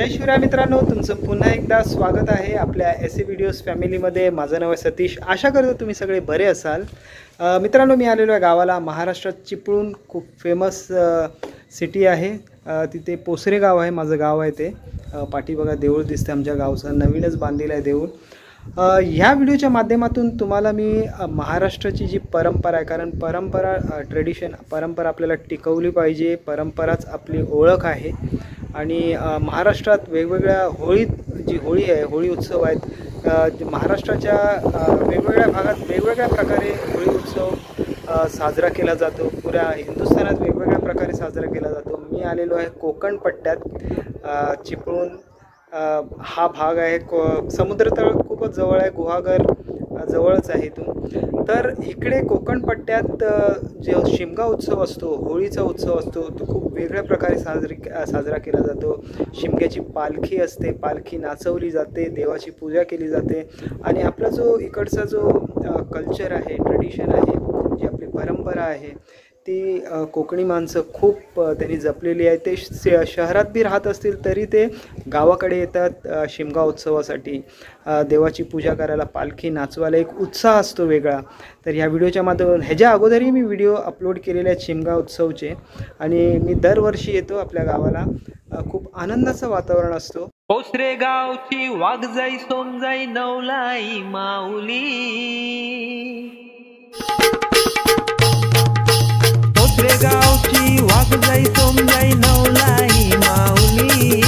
जय शिवराय मित्रांनो, तुमचं पुन्हा एकदा स्वागत आहे आपल्या एस ए व्हिडिओज फॅमिलीमध्ये। माझं नाव आहे सतीश। आशा करतो तुम्ही सगळे बरे असाल। मित्रांनो, मी आलेलो आहे गावाला। महाराष्ट्रात चिपळूण खूप फेमस सिटी आहे। तिथे पोसरे गाव आहे, माझं गाव आहे ते। पाठी बघा देऊळ दिसते आमच्या गावचं, नवीनच बांधलेलं आहे देऊळ। ह्या व्हिडिओच्या माध्यमातून तुम्हाला मी महाराष्ट्राची जी परंपरा आहे, कारण परंपरा परंपरा आपल्याला टिकवली पाहिजे। परंपराच आपली ओळख आहे। आणि महाराष्ट्रात वेगवेगळ्या होळी आहे, होळी उत्सव आहेत। महाराष्ट्राच्या वेगवेगळ्या भागात वेगवेगळ्या प्रकारे होळी उत्सव साजरा केला जातो। पुऱ्या हिंदुस्थानात वेगवेगळ्या प्रकारे साजरा केला जातो। मी आलेलो आहे कोकण पट्ट्यात। चिपळूण हा भाग आहे, समुद्रतळ खूपच जवळ आहे, गुहागर जवळच आहे इथून। तर इकडे कोकण पट्ट्यात जो शिमगा उत्सव असतो, होळीचा उत्सव असतो, तो खूप वेगळ्या प्रकारे साजरा केला जातो। शिमग्याची पालखी असते, पालखी नाचवली जाते, देवाची पूजा केली जाते। आणि आपला जो इकडचा जो कल्चर आहे, ट्रेडिशन आहे, जी आपली परंपरा आहे, ती कोकणी माणसं खूप त्यांनी जपलेली आहे। ते शहरात बी राहत असतील तरी ते गावाकडे येतात शिमगा उत्सवासाठी, देवाची पूजा करायला, पालखी नाचवायला। एक उत्साह असतो वेगळा। तर ह्या व्हिडिओच्या माध्यमातून ह्याच्या अगोदरही मी व्हिडिओ अपलोड केलेले आहेत शिमगा उत्सवचे, आणि मी दरवर्षी येतो आपल्या गावाला। खूप आनंदाचं वातावरण असतो। पोसरे गावची वाघजाई सोमजाई नवलाई माऊली, पोसरे गावची वाघजाई सोमजाई नवलाई माऊली,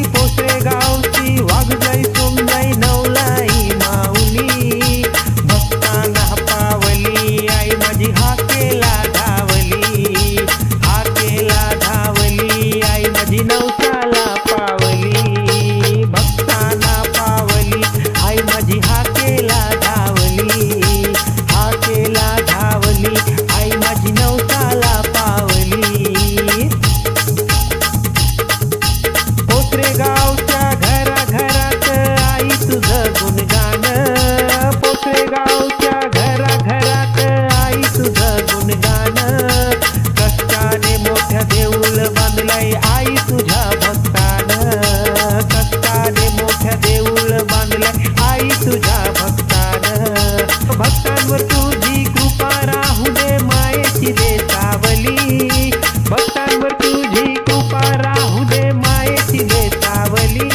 पोसरे गावची वाघजाई सोमजाई नवलाई माऊली। भक्तांना पावली आई माझी हाकेला धावली, हाकेला धावली आई माझी नवसाला पावली। भक्तांना पावली आई माझी हाकेला धावली, हाकेला धावली आई माझी नवसाला पावली। पोसरे गावच्या घराघरात आई तुझं गुणगान, पोसरे गावच्या घराघरात आई तुझं गुणगान। कष्टाने मोठ्या देऊळ बांधलाय आई तुझ्या भक्तानं, कष्टाने मोठ्या देऊळ बांधलाय आई तुझ्या भक्तानं। भक्तांवर तुझी कृपा राहू दे मायेची दे सावली, भक्तांवर तुझी कृपा राहू दे मायेची दे सावली।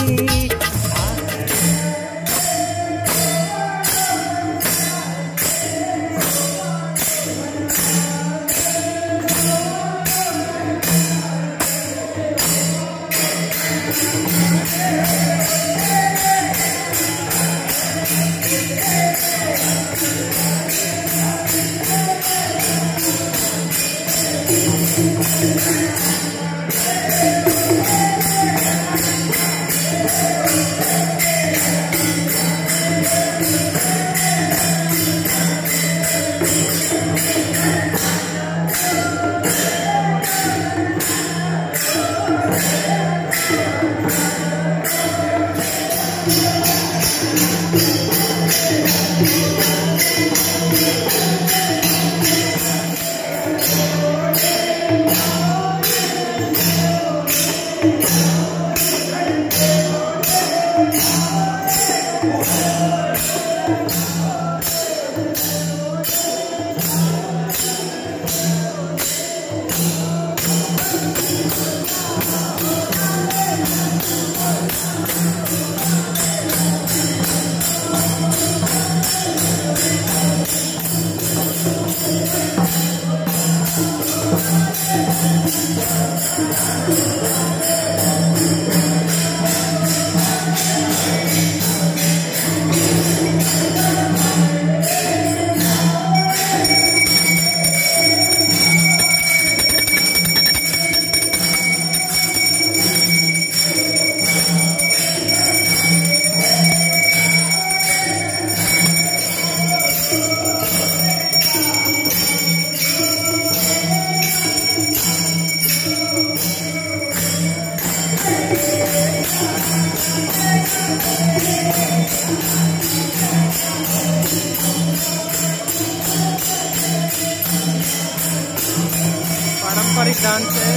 पारंपरिक डान्स है।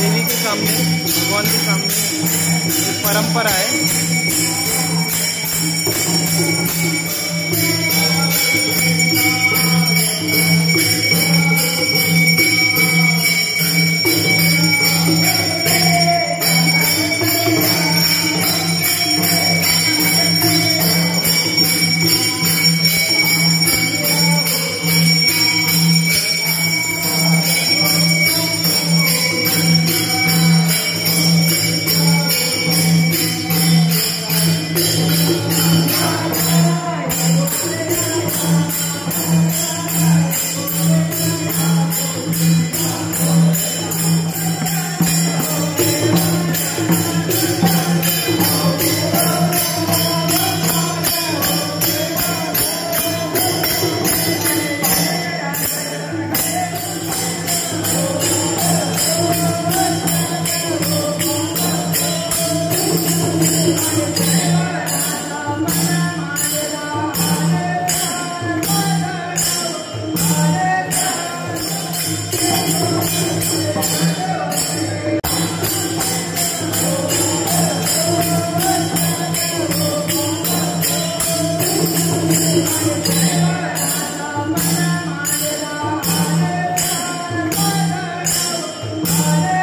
देवी के सामने, भगवान के सामने एक परंपरा है।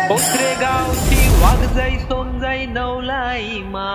पोखरे गावची वाघजाई सोनजाई नवलाई मा